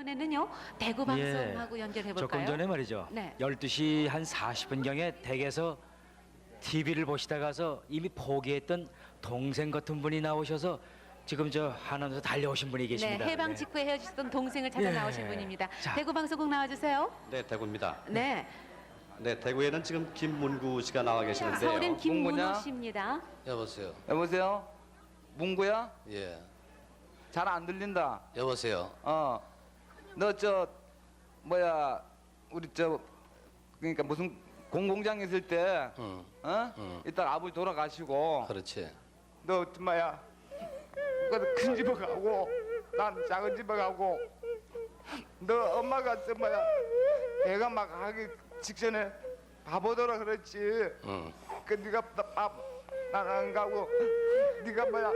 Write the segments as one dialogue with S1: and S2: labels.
S1: 이번에는요 대구 방송하고 연결해 볼까요?
S2: 조금 전에 말이죠.
S1: 네.
S2: 12시 한 40분경에 댁에서 TV를 보시다가서 이미 포기했던 동생 같은 분이 나오셔서 지금 저 하나에서 달려오신 분이 계십니다.
S1: 네, 해방 직후에 헤어지셨던 동생을 찾아
S2: 예.
S1: 나오신 분입니다.
S2: 자.
S1: 대구 방송국 나와주세요.
S3: 네, 대구입니다.
S1: 네,
S3: 네, 대구에는 지금 김문구 씨가 나와 계시는데요.
S1: 서울엔 김문호
S4: 문구냐?
S1: 씨입니다.
S5: 여보세요.
S4: 여보세요? 문구야?
S5: 예.
S4: 잘 안 들린다.
S5: 여보세요.
S4: 너 저 뭐야 우리 저 그러니까 무슨 공공장 있을 때
S5: 응. 응.
S4: 이따 아버지 돌아가시고
S5: 그렇지.
S4: 너 뭐야 큰 집에 가고 난 작은 집에 가고 너 엄마가 저 뭐야 애가 막 하기 직전에 밥 오더라 그랬지.
S5: 응.
S4: 그 네가 난 안 가고 네가 뭐야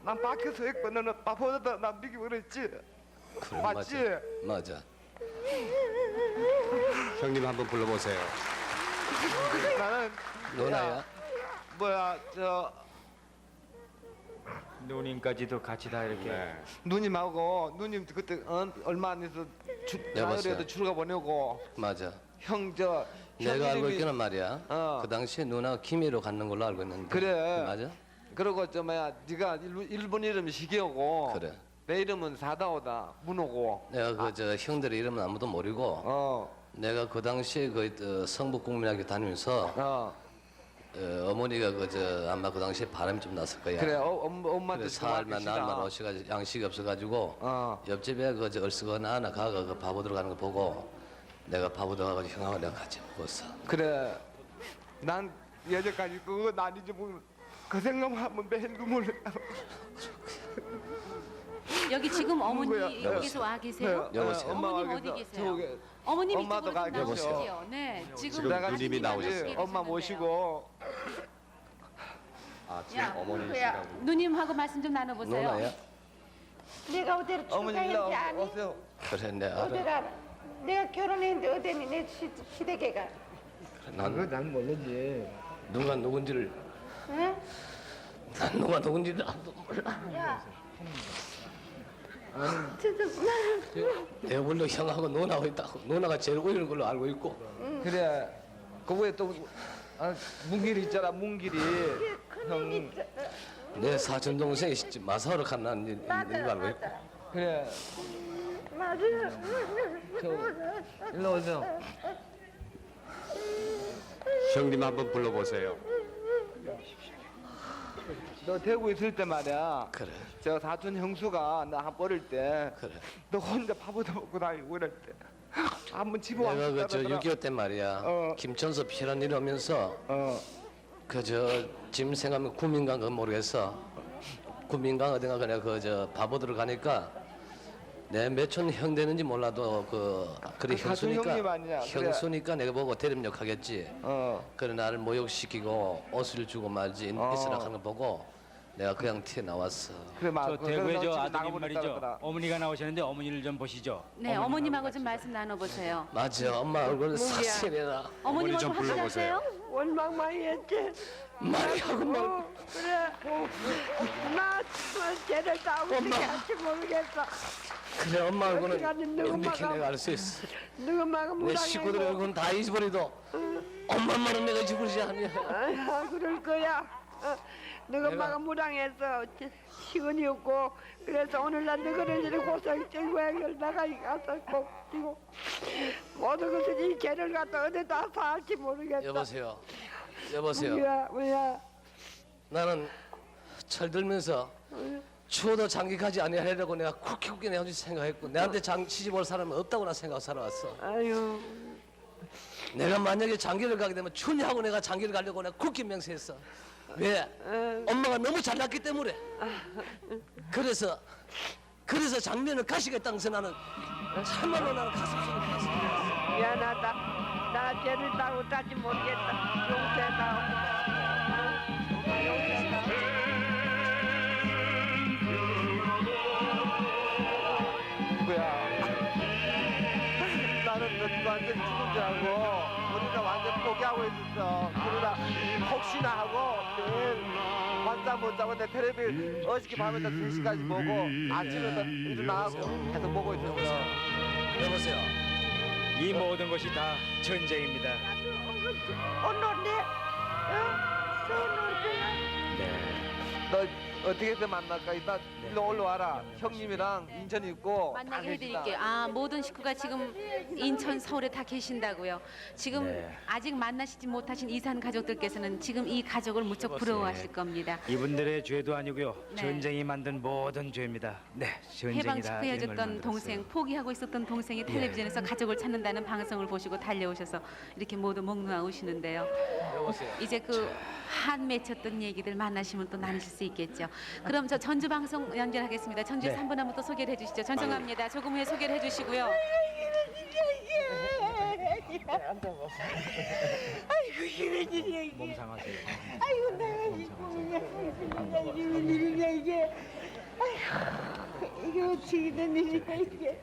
S4: 난 밖에서 있고 너는 밥 오더라 난 미기 그랬지.
S5: 그래,
S4: 맞지?
S5: 맞아.
S3: 형님 한번 불러보세요.
S4: 나는
S5: 누나야?
S4: 뭐야 저
S2: 누님까지도 같이 다 이렇게.
S3: 네.
S4: 누님하고 누님 그때 얼마 안 돼서
S5: 여보세요?
S4: 나흘에도 출가 보내고
S5: 맞아.
S4: 형 저
S5: 내가 알고 있기는 말이야.
S4: 어.
S5: 그 당시에 누나가 김해로 갔는 걸로 알고 있는데.
S4: 그래.
S5: 맞아?
S4: 그러고 저 뭐야 네가 일본 이름 시기하고
S5: 그래.
S4: 내 이름은 사다오다 문호고
S5: 내가 그 저 형들의 이름은 아무도 모르고 내가 그 당시에 그 성북국민학교 다니면서 어머니가 그 저 아마 그 당시에 바람이 좀 났을 거야.
S4: 그래 엄마도
S5: 그래 사흘만 날만 오셔가지고 양식이 없어가지고 옆집에 그 저 얼씨거나 하나 가가 그 밥 얻으러 가는 거 보고 내가 밥 얻어 가지고 형하고 내가 같이 먹었어.
S4: 그래 난 여태까지 그거 난 이제 그 생각만 하면 매일 눈물 나.
S1: 여기 지금 어머니
S4: 누구야?
S1: 여기서 와 계세요?
S5: 여보세요?
S1: 어머님 어디 계세요? 어머님
S4: 엄마도
S1: 이쪽으로
S4: 가
S1: 좀
S4: 계세요.
S1: 나오시죠. 네,
S3: 지금
S4: 내가
S3: 누님이 나오셨어요.
S4: 엄마 모시고
S3: 아, 지금 어머니시라고.
S1: 누님하고 말씀 좀 나눠보세요.
S5: 누나야?
S6: 내가 어디로
S4: 어머니 일로
S6: 출가했는지 아니?
S4: 오세요.
S5: 그래 내가
S6: 어디로
S5: 알아.
S6: 알아? 내가 결혼했는데 어디니 내 시댁애가
S4: 난 모르지.
S5: 누가 누군지를
S6: 응?
S5: 난 누가 누군지를 아무도 몰라.
S6: 야 진짜
S5: 내가 원래 형하고 누나하고 있다고. 누나가 제일 오히려 걸로 알고 있고.
S4: 그래. 거기에 또 문길이 있잖아. 문길이 형.
S5: 내 사촌 동생이 마사오로 간다는 일 알고 있고.
S4: 그래.
S6: 맞아
S4: 저 일로 오세요.
S3: 형님 한번 불러보세요.
S4: 너 대구 있을 때 말이야.
S5: 그래.
S4: 저 사촌 형수가 나 어릴 때 너
S5: 그래.
S4: 혼자 밥 얻어 먹고 다니고 그럴 때 한번 집에 와서
S5: 내가 그저
S4: 따라더라.
S5: 6.25 때 말이야. 김천서 피란 일 오면서 그 저 지금 생각하면 구민강 그 모르겠어. 구민강 어딘가 그냥 그저 바보들 가니까 내 몇촌 형 되는지 몰라도 그래
S4: 사촌 형님 아니냐, 그래.
S5: 형수니까 내가 보고 대립력 하겠지. 그래 나를 모욕시키고 옷을 주고 말지 있으라 하는 거 보고 내가 그냥 튀어나왔어.
S4: 그래 막
S2: 저 대구에 저 아드님
S4: 나가버렸다
S2: 말이죠.
S4: 그러더라.
S2: 어머니가 나오시는데 어머니를 좀 보시죠.
S1: 네, 어머님하고 좀 말씀 나눠보세요.
S5: 맞아 엄마 얼굴 싹쓸이라
S1: 어머님
S3: 어머니 좀
S1: 얼굴
S3: 불러보세요.
S1: 확실하세요?
S6: 원망 많이 했지
S5: 말하고 말
S6: 그래 나 쟤를 다 어떻게 할지 모르겠어
S5: 그래 엄마 얼굴은
S6: 어디가니 누구
S5: 명백히
S6: 엄마가-
S5: 내가 알 수 있어.
S6: 누가 막
S5: 내 식구들 얼굴은 다 잊어버리도 엄마만은 내가 잊어버리지 않냐.
S6: 아 그럴 거야 누가 막 무당해서 시간이 없고 그래서 오늘날 너희는 이렇게 고생 고향을 나가 가서 꼭 뛰고 모든 것을 이 개를 갖다 어디다 살지 모르겠다
S5: 여보세요. 여보세요.
S6: 뭐야
S5: 나는 철들면서 추워도 장기까지 아니하려고 내가 쿡쿡이 내 혼자 생각했고 내한테 시집 올 사람은 없다고 나 생각하고 살아왔어.
S6: 아유
S5: 내가 만약에 장기를 가게 되면 춘하고 내가 장기를 가려고 내가 굳게 맹세했어. 왜? 엄마가 너무 잘났기 때문에. 그래서 장면을 가시겠다면서 나는 참말로 나는 가슴 속에 가슴.
S6: 미안하다 나 죄를 다 못하지 모르겠다 용서해다
S4: 누구야? 나는 너 완전 죽은 줄 알고 우리가 완전 포기하고 있었어. 그러다 혹시나 하고 매일 밤잠 못 자고 내 텔레비 어저께 밤에 3시까지 보고 아침에 일어나고 계속 보고 있었어.
S5: 여보세요.
S2: 이 모든 것이 다 전쟁입니다.
S6: 오늘네
S2: 네.
S4: 너 어떻게든 만날까? 이따 일로 올라와라. 형님이랑 인천 있고 다
S1: 만나게
S4: 계시다.
S1: 해드릴게요. 아, 모든 식구가 지금 인천, 서울에 다 계신다고요. 지금
S2: 네.
S1: 아직 만나시지 못하신 이산 가족들께서는 지금 이 가족을 무척 부러워하실 겁니다.
S2: 이분들의 죄도 아니고요.
S1: 네.
S2: 전쟁이 만든 모든 죄입니다. 네, 전쟁이
S1: 해방
S2: 다
S1: 직후
S2: 이런 걸
S1: 헤어졌던
S2: 만들었어요.
S1: 동생, 포기하고 있었던 동생이 텔레비전에서 가족을 찾는다는 방송을 보시고 달려오셔서 이렇게 모두 목 놓아오시는데요.
S5: 여보세요.
S1: 이제 그 한 맺혔던 얘기들 만나시면 또 나누실 수 있겠죠. 그럼 저 전주 방송 연결하겠습니다. 전주에서
S2: 네.
S1: 한 분 한 분 또 소개를 해주시죠. 전송합니다. 조금 후에 소개를 해주시고요.
S6: 아이고 이런 일이야 이게.
S2: 몸 상하세요.
S6: 아이고 내가 이거 이런 일이냐 이게. 아이고 이게 어떻게 된 일이야 이게.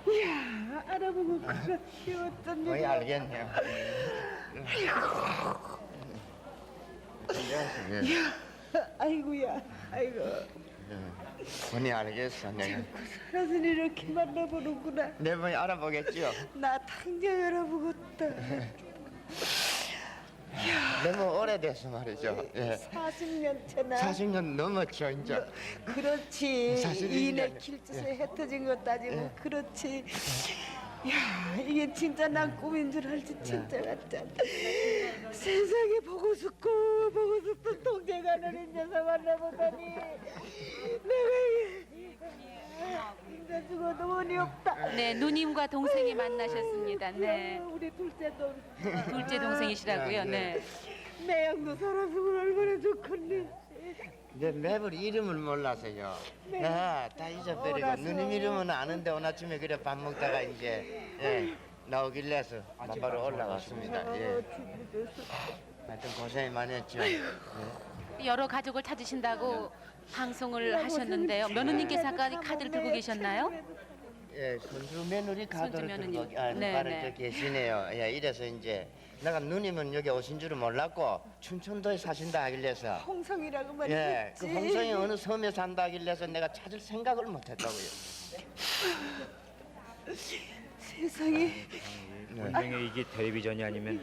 S6: 이야 알아보고 그렇지 어쩐
S7: 거의
S6: 일이야.
S7: 알겠네요.
S6: 아이고야 아이고
S7: 본이 알겠어. 내가
S6: 살아서 이렇게 만나보는구나.
S7: 내 본이 알아보겠죠.
S6: 나 당장 알아보겠다.
S7: 너무 오래돼서 말이죠. 예.
S6: 40년 차나.
S7: 40년 넘었죠 이제.
S6: 그렇지.
S7: 사실
S6: 이내
S7: 인간이-
S6: 길쭉에 흩어진 것 따지고
S7: 예.
S6: 그렇지. 야 이게 진짜 난 꿈인 줄 알지 진짜 같잖아. 세상에 보고 싶고 보고 싶던 동생 하나를 이제서 만나보다니 내가 인간 죽어도 원이 없다.
S1: 네, 누님과 동생이 만나셨습니다. 네,
S6: 우리 둘째
S1: 둘째 동생이시라고요. 네.
S6: 내 양도 살았으면 얼마나 좋겠니.
S7: 내 매번 이름을 몰라서요. 다 잊어버리고
S6: 몰라서.
S7: 누님 이름은 아는데 오늘 아침에 그래 밥 먹다가 이제 나오길래 해서 바로 올라왔습니다. 예. 하여튼 고생이 많이 했죠.
S1: 여러 가족을 찾으신다고 방송을 하셨는데요. 며느님께서 아까 카드를 들고 계셨나요?
S7: 예, 손주 며느리 가도를
S1: 손주 며느님.
S7: 들고
S1: 네,
S7: 가를
S1: 네.
S7: 계시네요. 예, 이래서 이제 내가 누님은 여기 오신 줄은 몰랐고 춘천도에 사신다 하길래서
S6: 홍성이라고만
S7: 예,
S6: 했지.
S7: 그 홍성이 어느 섬에 산다 하길래서 내가 찾을 생각을 못했다고요.
S6: 세상에
S2: 전쟁에 이게 텔레비전이 아니면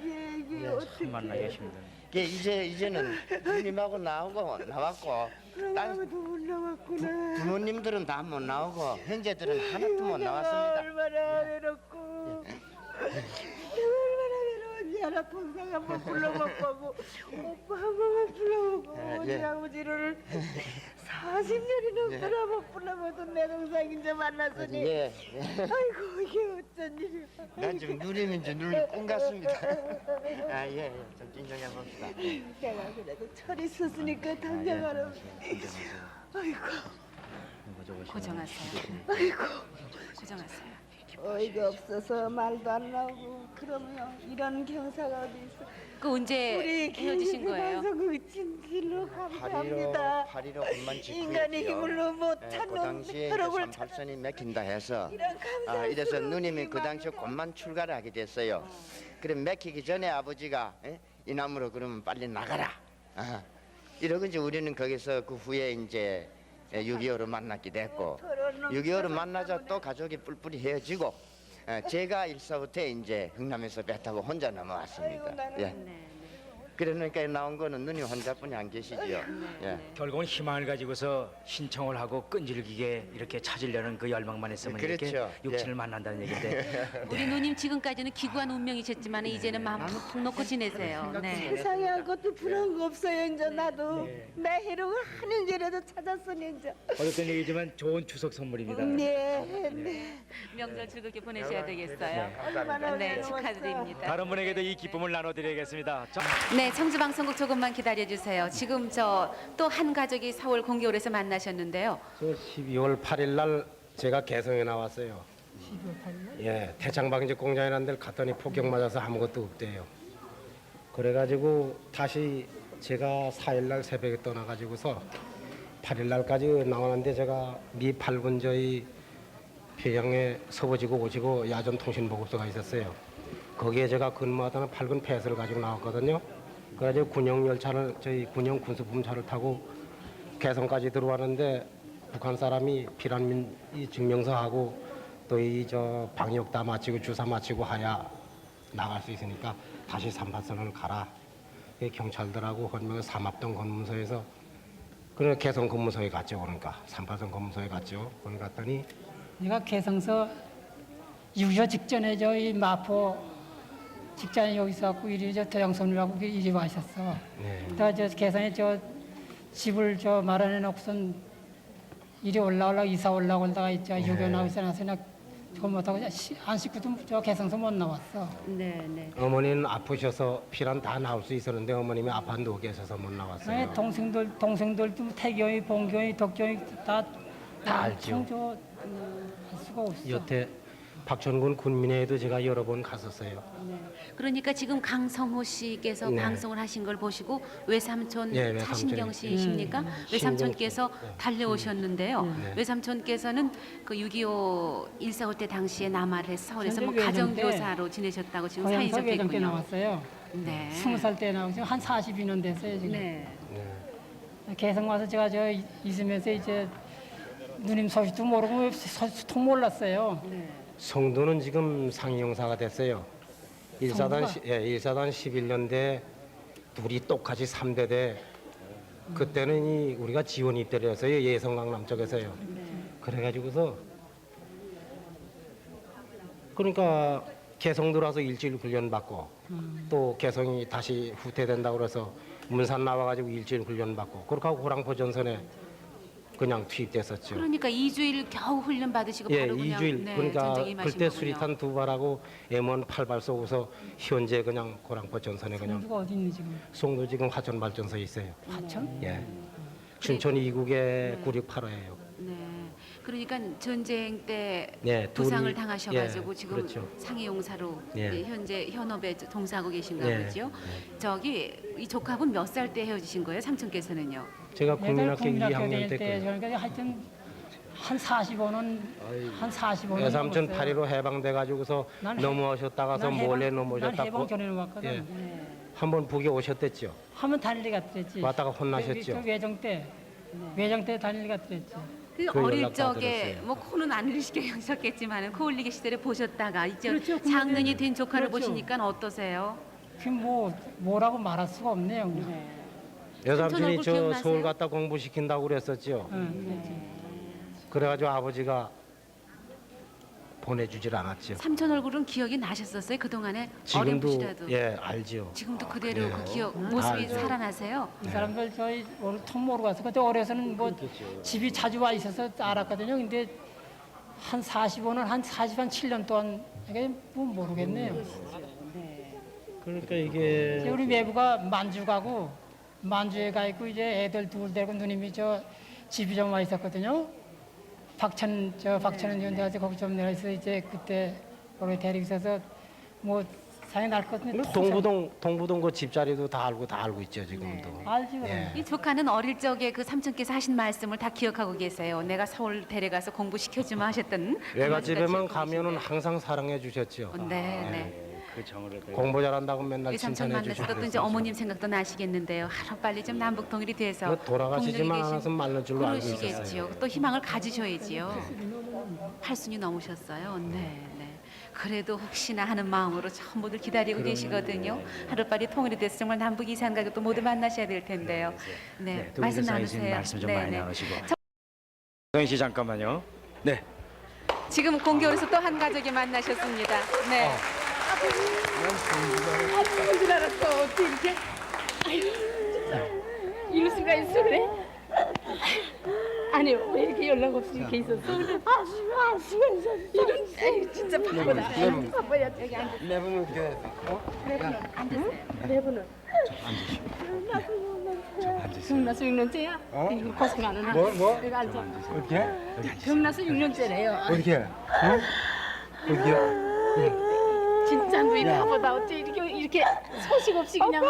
S6: 이게 어떻게
S2: 처음 만나기 힘든.
S7: 이게 이제는 누님하고 나왔고
S6: 그런
S7: 딴
S6: 아무도 못 나왔구나.
S7: 부모님들은 다 못 나오고 형제들은 하나도 못
S6: 내가
S7: 나왔습니다.
S6: 얼마나 외롭고 내가 얼마나 외로운지 알아. 동생 한 번 불러못 보고 오빠 한 번만 불러보고
S7: 예.
S6: 우리 아버지를 40년이 넘도록 못 불러보도 내 동생 이제 만났으니
S7: 예,
S6: 아이고 이게 어쩐 일이야.
S7: 난 지금 누님인지 누님 꿈 같습니다. 아, 예, 좀 진정해 봅시다.
S6: 내가 그래도 철이 있었으니까 당장 알아. 아이고
S1: 고정하세요.
S6: 아이고
S1: 고정하세요.
S6: 어이가 없어서 말도 안 나오고 그러면 이런 경사가 어디 있어.
S1: 그 언제 헤어지신 거예요?
S6: 방송국 진실로 감사합니다.
S7: 8.15 군만 직후였지요.
S6: 인간의 힘으로 못
S7: 그
S6: 찾는
S7: 당시에
S6: 트럭을
S7: 38선이 막힌다 해서
S6: 이런 감사스러운
S7: 이래서 누님이 그 당시에
S6: 마음으로.
S7: 곧만 출가를 하게 됐어요. 그래 막히기 전에 아버지가 이남으로 그러면 빨리 나가라. 이러고 이제 우리는 거기서 그 후에 이제 6.25로 만났게 됐고 6.25로 만나자 또 가족이 뿔뿔이 헤어지고 제가 일사부터 이제 흥남에서 배 타고 혼자 넘어왔습니다. 예. 그러니까 나온 거는 누님 혼자뿐이 안 계시지요. 예.
S2: 결국은 희망을 가지고서 신청을 하고 끈질기게 이렇게 찾으려는 그 열망만 있으면
S7: 그렇죠.
S2: 이렇게 육친을
S7: 예.
S2: 만난다는 얘기인데
S1: 우리 누님 지금까지는 기구한 운명이셨지만 이제는 마음 푹 놓고 지내세요. 네.
S6: 세상에 아무것도 부러운 거 없어요. 이제 나도 내 해롱을 하는 길에도 찾았으니 이제.
S2: 어쨌든 얘기지만 좋은 추석 선물입니다.
S6: 네.
S1: 명절 즐겁게 보내셔야 되겠어요.
S6: 얼마나
S1: 네,
S6: 외로웠어.
S1: 축하드립니다.
S2: 다른 분에게도 이 기쁨을 나눠드리겠습니다.
S1: 네, 청주방송국 조금만 기다려주세요. 지금 저 또 한 가족이 서울 공개홀에서 만나셨는데요.
S8: 저 12월 8일 날 제가 개성에 나왔어요. 12월 8일? 예, 태창방지 공장이라는 데를 갔더니 폭격 맞아서 아무것도 없대요. 그래가지고 다시 제가 4일 날 새벽에 떠나가지고서 8일 날까지 나왔는데 제가 미 8군 저희 평양에 서부지구 5지구 야전통신보급소가 있었어요. 거기에 제가 근무하던 8군 패스를 가지고 나왔거든요. 그래가지고 군용 열차를 저희 군용 군수품차를 타고 개성까지 들어왔는데 북한 사람이 피난민 증명서하고 또 이 저 방역 다 마치고 주사 마치고 하야 나갈 수 있으니까 다시 3파선을 가라. 이 경찰들하고 건명 삼합동 검문소에서 그래 개성 검문소에 갔죠. 그러니까 3파선 검문소에 갔죠. 거기 갔더니
S9: 내가 개성서 6.25 직전에 저희 마포 직장에 여기 있었고 이리 저 도양손이라고 이리 와셨어.
S8: 네.
S9: 그러다 저 개성에 저 집을 저 마련해 놓고선 이리 올라오려고 이사 올라오다가 이제
S8: 네.
S9: 유교 나오서 나서 나 그거 못하고 안 씻고도 저 개성서 못 나왔어.
S1: 네.
S8: 어머니는 아프셔서 피란 다 나올 수 있었는데 어머님이 아파 누워 계셔서 못 나왔어요.
S9: 아니, 동생들도 태경이, 봉경이, 덕경이 다
S8: 알죠.
S9: 할 수가 없어.
S8: 여태 박천군 군민회에도 제가 여러 번 갔었어요.
S1: 그러니까 지금 강성호 씨께서
S8: 네.
S1: 방송을 하신 걸 보시고 외삼촌
S8: 네, 외삼촌이.
S1: 차신경 씨십니까? 외삼촌께서 달려오셨는데요.
S8: 네.
S1: 외삼촌께서는 그 6.25 1.4 때 당시에 남하를 해서 서울에서 뭐
S9: 현재 외정 때
S1: 가정교사로 지내셨다고 지금 사연이
S9: 고향서
S1: 적혀
S9: 외정 때
S1: 있군요.
S9: 나왔어요.
S1: 네.
S9: 20살 때 나오고 지금 한 42년 됐어요 지금.
S1: 네.
S9: 개성 와서 제가 저 있으면서 이제 누님 소식도 모르고 통 몰랐어요.
S8: 성도는 지금 상위용사가 됐어요. 일사단
S9: 성도가?
S8: 일사단 11년대 둘이 똑같이 3대대 그때는 우리가 지원 입대를 했어요. 예성 강남 쪽에서요. 그래가지고서 그러니까 개성 들어와서 일주일 훈련 받고 또 개성이 다시 후퇴된다고 그래서 문산 나와가지고 일주일 훈련 받고 그렇게 하고 호랑포 전선에 그냥 투입됐었죠.
S1: 그러니까 2주일 겨우 훈련 받으시고
S8: 예,
S1: 바로 그냥
S8: 2주일.
S1: 네,
S8: 그러니까
S1: 전쟁에 임하신
S8: 그때
S1: 거군요.
S8: 수리탄 2발하고 M1 8발 쏘고서 현재 그냥 고랑포 전선에 그냥
S9: 누가 어디 있니 지금?
S8: 송도 지금 화천 발전소에 있어요.
S9: 화천?
S8: 예. 춘천 2국의 968호예요.
S1: 네. 그러니까 전쟁 때
S8: 네,
S1: 부상을
S8: 둘이-
S1: 당하셔가지고
S8: 예,
S1: 지금
S8: 그렇죠.
S1: 상해용사로
S8: 예.
S1: 네, 현재 현업에 동사하고 계신가
S8: 예,
S1: 보죠. 저기 이 조카분 몇 살 때 헤어지신 거예요? 삼촌께서는요?
S8: 제가
S9: 내가
S8: 국민학교
S9: 국민학교
S8: 2학년
S9: 다닐
S8: 때
S9: 때 그러니까 하여튼 한 45는 한 45년
S8: 외삼촌 8.15 해방돼 가지고서
S9: 난
S8: 넘어오셨다가서 몰래
S9: 난
S8: 넘어오셨다가
S9: 해방 전에 왔거든.
S8: 예. 한번 북에 오셨댔죠.
S9: 하면 달리 갔더랬지.
S8: 왔다가 혼나셨죠?
S9: 그 외정 때 외정 때 달리 갔더랬지.
S1: 그
S8: 그
S1: 어릴
S8: 연락 다
S1: 적에
S8: 들었어요.
S1: 뭐 코는 안 흘리시겠지만은 코 흘리기 시절에 보셨다가 이제
S9: 그렇죠.
S1: 장년이 된 조카를
S9: 그렇죠.
S1: 보시니까 어떠세요?
S9: 그 뭐라고 말할 수가 없네요.
S8: 여삼촌이
S1: 얼굴
S8: 저
S1: 기억나세요?
S8: 서울 갔다 공부시킨다고 그랬었죠. 그래가지고 아버지가 보내주질 않았죠.
S1: 삼촌 얼굴은 기억이 나셨었어요? 그 동안에
S8: 지금도
S1: 어렴풋이라도.
S8: 예 알죠.
S1: 지금도 그대로
S8: 예.
S1: 그 기억 모습이
S8: 알죠.
S1: 살아나세요?
S9: 이 사람들 저희 오늘 통 모르고 왔어. 그때 어려서는 뭐 집이 자주 와 있어서 알았거든요. 근데 한 45는 한 47년 동안 이게 뭐 모르겠네요.
S8: 그러니까 이게
S9: 이제 우리 외부가 만주 가고 만주에 가 있고 이제 애들 둘 데리고 누님이 저 집이 좀 와 있었거든요. 박천은 연대 가서 거기 좀 내려 있어 이제 그때 거기 데리고 있어서 뭐 사이 날 것 같은데
S8: 동부동 그 집자리도 다 알고 있죠 지금도.
S9: 알지 그럼.
S8: 예.
S1: 이 조카는 어릴 적에 그 삼촌께서 하신 말씀을 다 기억하고 계세요. 내가 서울 데려가서 공부시켜주마 하셨던
S8: 외갓집에만 가면은 항상 사랑해 주셨죠.
S1: 네.
S2: 그 정을
S8: 공부 잘한다고 맨날
S1: 우리 삼촌
S8: 칭찬해
S1: 만나서
S8: 주시고
S1: 또 이제 어머님 생각도 나시겠는데요. 하루 빨리 좀 남북 통일이 돼서
S8: 돌아가시지만
S1: 국내에 계신-
S8: 않아서 말른 줄로 알고
S1: 그러시겠지요.
S8: 있었어요.
S1: 또 희망을 가지셔야지요. 8순이 넘으셨어요. 네. 그래도 혹시나 하는 마음으로 전부들 기다리고 계시거든요. 하루빨리 통일이 돼서 정말 남북 이산 가족도 모두 만나셔야 될 텐데요. 네,
S2: 두
S1: 말씀
S2: 분께서
S1: 나누세요.
S2: 말씀 좀
S1: 네,
S2: 많이
S1: 네.
S2: 나누시고. 성희 씨 잠깐만요. 네.
S1: 지금 공교로서 또 한 가족이 만나셨습니다. 네.
S6: 아픈 줄 알았어. 어떻게 이렇게? 아유, 진짜 이럴 수가 있어 그래? 아니 왜 이렇게 연락 없이 이렇게 있었어? 아, 수가 있었어. 이런, 아유 진짜 바보다. 바보야. 여기 앉아.
S4: 네 분은 어떻게 됐어?
S6: 네 분은. 병나서 6년째야? 이거 고생 안 하나?
S4: 뭐?
S6: 여기 앉아.
S4: 어떻게?
S6: 병나서 6년째래요.
S4: 어떻게? 어떻게?
S6: 진짜 너희 바보다. 어째 이렇게 소식 없이 그냥.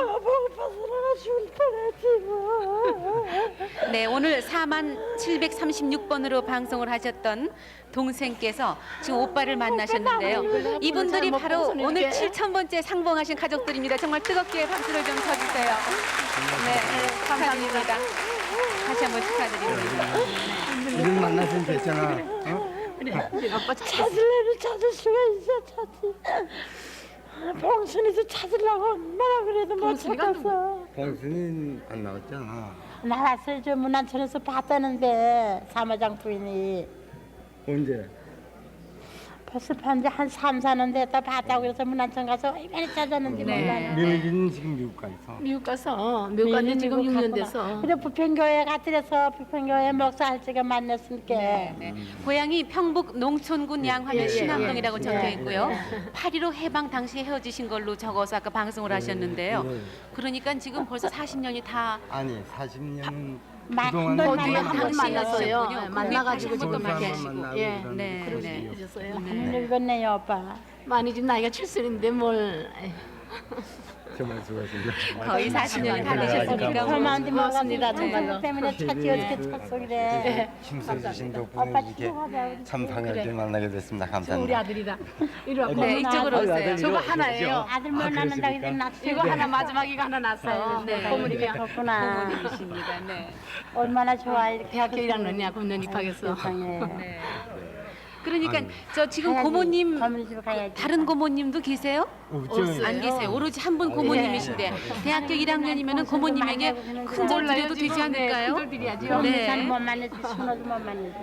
S1: 네, 오늘 4736번으로 방송을 하셨던 동생께서 지금 오빠를 만나셨는데요. 이분들이 바로 오늘 7000번째 상봉하신 가족들입니다. 정말 뜨겁게 박수를 좀 쳐주세요. 네, 감사합니다. 다시 한번 축하드립니다.
S4: 이런 만났으면 됐잖아. 어?
S6: 찾으려면 찾을 수가 있어 찾지. 봉순이도 찾으려고 얼마나 그래도 못 찾았어.
S10: 봉순이 안 나왔잖아.
S6: 나왔어요. 저 문안천에서 봤다는데 사마장 부인이
S10: 언제?
S6: 벌써 반지 한 3, 4년 됐다 봤다고 그래서 문안천 가서 얼마나 찾았는지 몰라요.
S10: 민욱이는 지금 미국 가 있어.
S11: 미국 가서 미국 간지 지금 6년 됐어.
S6: 근데 부평교회 갔더래서 부평교회 목사 할지가 만났으니까
S1: 네. 고향이 평북 농촌군 양화면 신암동이라고 적혀 있고요. 8.15 해방 당시에 헤어지신 걸로 적어서 아까 방송을 하셨는데요. 그러니까 지금 벌써 40년이 다
S10: 아니 40년은
S6: 한
S10: 그동안
S6: 번
S11: 거기에 한 번 만났어요.
S1: 만났군요.
S11: 예, 만나가지고
S1: 거기
S11: 지금
S1: 다시
S11: 이렇게
S1: 한번
S11: 예,
S1: 네,
S11: 그러시
S1: 네.
S11: 해줬어요.
S6: 늙었네요 오빠.
S11: 많이 지금 나이가 70인데 뭘 에휴.
S10: 정말 수고하십니다.
S1: 거의 40년이 다 되셨으니까 뭐.
S6: 그만한테
S11: 고맙습니다,
S6: 먹었습니다.
S11: 정말로.
S6: 때문에 찾지 어떻게 찾소 그래.
S10: 힘써주신
S6: 오빠
S10: 덕분에 이게
S6: 치료하자.
S10: 참 반갑게 만나게 됐습니다.
S11: 우리
S10: 감사합니다.
S11: 아들이다. 이리 와.
S1: 네, 이쪽으로 오세요.
S11: 저거 하나예요.
S6: 아들 못 낳는다고 해서 낳지.
S11: 이거 하나 마지막 이거 하나 났어.
S1: 네.
S11: 고모님이
S6: 그렇구나.
S1: 부모님이십니다. 네.
S6: 얼마나 좋아 이렇게
S11: 대학교 1학년이야. 금년 입학했어.
S6: 세상에.
S1: 네. 그러니까 저 지금 고모님
S6: 어머니 집 가야지.
S1: 다른 고모님도 계세요?
S10: 없죠.
S1: 안 계세요. 오로지 한 분 고모님이신데 대학교 1학년이면은 고모님에게 큰절 드려도 되지 않을까요?
S11: 큰절 드려야죠.
S6: 그럼
S1: 네.
S6: 잘못 만나지 순호도 못 만나지.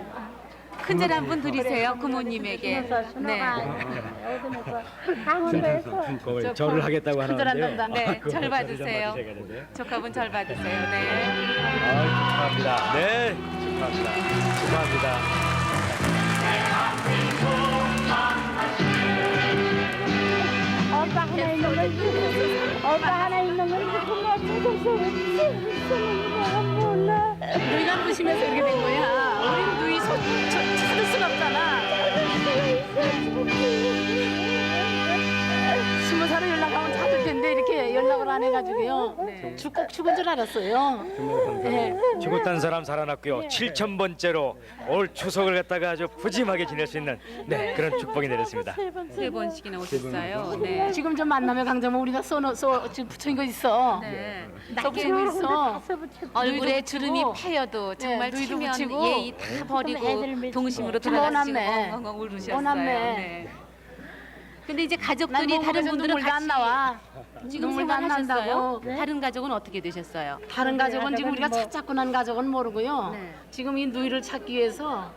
S1: 큰절 한 분 드리세요 고모님에게.
S6: 순호가
S1: 네.
S6: 어디서 강원도에서
S2: 절을 하겠다고
S11: 큰절
S2: 하는데
S11: 한단다.
S1: 네, 절 받으세요. 조카분 절 받으세요. 네.
S2: 축하합니다. 네, 축하합니다. 축하합니다.
S6: 오빠 하나 있는 건 오빠 하나 있는 건 누구 어쩌고서 내가 몰라.
S11: 누이가 부시면서 이렇게 된 거야. 우린 누이 찾을 수가 없잖아. 20살에 연락하면 찾을 텐데 이렇게 연락을 안 해가지고요. 꼭 죽은 줄 알았어요. 네.
S2: 죽었다는 사람 살아났고요. 7,000번째로 올 추석을 갖다가 아주 푸짐하게 지낼 수 있는 네, 그런 축복이 내렸습니다.
S1: 세 번씩이나 오셨어요. 네.
S11: 지금 좀 만나면 강정모 우리가 지금 붙여인 거 있어.
S1: 네.
S11: 써 붙인 거 있어.
S1: 얼굴에
S11: 누이도
S1: 주름이
S11: 붙이고,
S1: 패여도 정말
S11: 네, 누이도
S1: 치면
S11: 붙이고.
S1: 예의 다 버리고 동심으로
S11: 오남매.
S1: 돌아가시고 엉엉 울으셨어요.
S11: 오남매.
S1: 네. 근데 이제
S11: 난
S1: 가족들이 다른
S11: 먹으면서
S1: 분들은
S11: 눈물도 안
S1: 같이
S11: 나와.
S1: 지금
S11: 눈물도 안
S1: 생활하셨어요?
S11: 난다고.
S1: 다른 가족은 어떻게 되셨어요?
S11: 다른 가족은 지금 우리가 찾고 난 가족은 모르고요.
S1: 네.
S11: 지금 이 누이를 찾기 위해서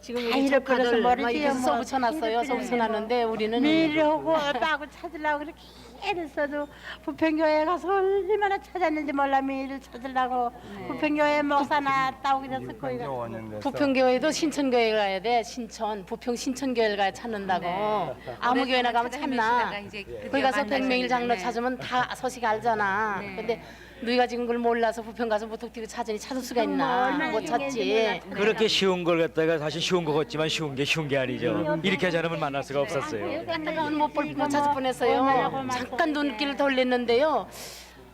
S11: 지금
S6: 다
S11: 우리
S6: 잃어버려서
S11: 조카들 막
S6: 모르지요,
S11: 이렇게
S6: 뭐.
S11: 써붙여놨어요. 써붙여놨는데 우리는
S6: 미려고 오빠하고 찾으려고 그렇게 애랬어도 부평교회 가서 얼마나 찾았는지 몰라 미를 찾으려고 부평교회 목사 나왔다고 그래서 거기 가.
S10: 5년 됐어.
S11: 부평교회도 신천교회 가야 돼. 부평 신천교회를 가야 찾는다고. 아무 교회나 가면 찾나. 거기 가서 백명일 장로 찾으면 다 소식 알잖아.
S1: 네.
S11: 근데 누이가 지금 그걸 몰라서 부평 가서 무턱 뛰고 찾으니 찾을 수가 있나.
S6: 얼마나
S11: 못 찾지.
S2: 그렇게 쉬운 걸 갖다가 사실 쉬운 것 같지만 쉬운 게 아니죠. 이렇게 하지 않으면 만날 수가 없었어요.
S11: 갔다가 못 찾을 뻔했어요. 잠깐 눈길을 돌렸는데요.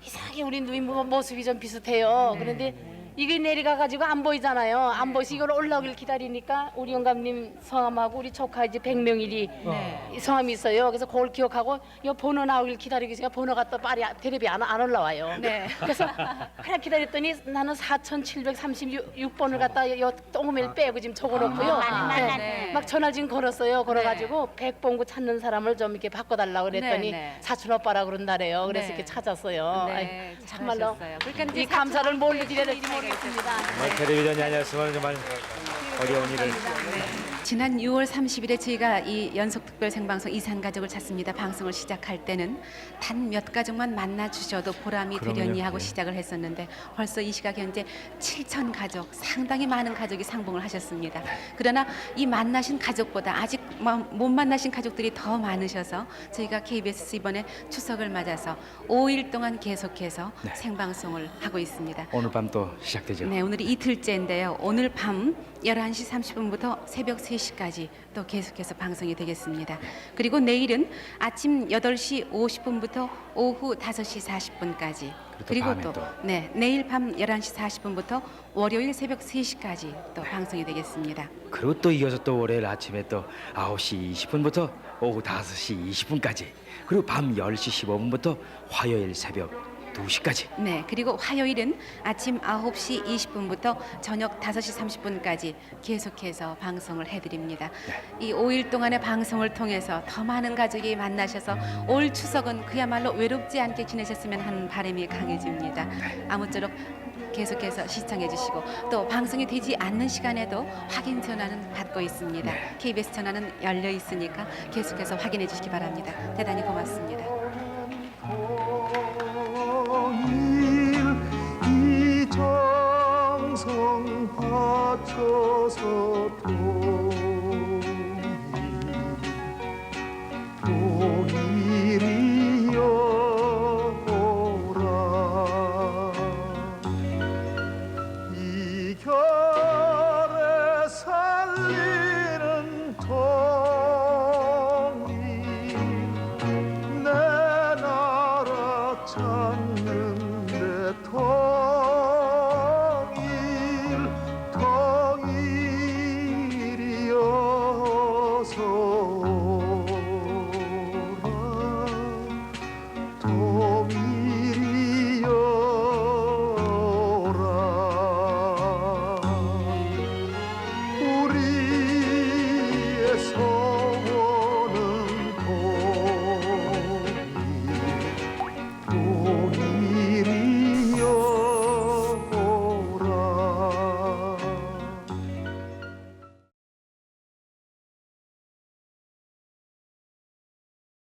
S11: 이상하게 우리 누이 모습이 좀 비슷해요. 그런데 이게 내려가 가지고 안 보이잖아요. 안 보이서 이걸 올라오길 기다리니까 우리 영감님 성함하고 우리 조카 이제 백명일이 이 성함이 있어요. 그래서 그걸 기억하고 이 번호 나오길 기다리고 있으니까 번호가 또 빨리 테레비 안 올라와요.
S1: 네.
S11: 그래서 그냥 기다렸더니 나는 4,736번을 갖다 요 똥매를 빼고 지금 적어놓고요.
S1: 네.
S11: 막 전화 지금 걸었어요. 걸어가지고 백봉구 찾는 사람을 좀 이렇게 바꿔달라고 그랬더니
S1: 네.
S11: 사촌 오빠라 그런다래요. 그래서
S1: 네.
S11: 이렇게 찾았어요.
S1: 네,
S11: 아이, 참말로
S1: 잘하셨어요. 그러니까 이제
S11: 이 감사를 뭘로 드려야 될지
S1: 사촌
S11: 모르겠습니다.
S2: 정말 텔레비전이 아니었으면 정말 어려운 일을.
S1: 지난 6월 30일에 저희가 이 연속 특별 생방송 이산가족을 찾습니다 방송을 시작할 때는 단 몇 가족만 만나 주셔도 보람이 되려니 하고 시작을 했었는데 벌써 이 시각 현재 7,000 가족, 상당히 많은 가족이 상봉을 하셨습니다. 그러나 이 만나신 가족보다 아직 못 만나신 가족들이 더 많으셔서 저희가 KBS 이번에 추석을 맞아서 5일 동안 계속해서 생방송을 하고 있습니다.
S2: 오늘 밤 또 시작되죠.
S1: 네, 오늘이 이틀째인데요. 오늘 밤 11시 30분부터 새벽 3시까지 또 계속해서 방송이 되겠습니다. 그리고 내일은 아침 8시 50분부터 오후 5시 40분까지. 그리고
S2: 밤에
S1: 또
S2: 또.
S1: 네, 내일 밤 11시 40분부터 월요일 새벽 3시까지 또 방송이 되겠습니다.
S2: 그리고 또 이어서 또 월요일 아침에 또 9시 20분부터 오후 5시 20분까지 그리고 밤 10시 15분부터 화요일 새벽 2시까지.
S1: 네, 그리고 화요일은 아침 9시 20분부터 저녁 5시 30분까지 계속해서 방송을 해드립니다. 이 5일 동안의 방송을 통해서 더 많은 가족이 만나셔서 올 추석은 그야말로 외롭지 않게 지내셨으면 하는 바람이 강해집니다. 아무쪼록 계속해서 시청해 주시고 또 방송이 되지 않는 시간에도 확인 전화는 받고 있습니다. KBS 전화는 열려 있으니까 계속해서 확인해 주시기 바랍니다. 대단히 고맙습니다.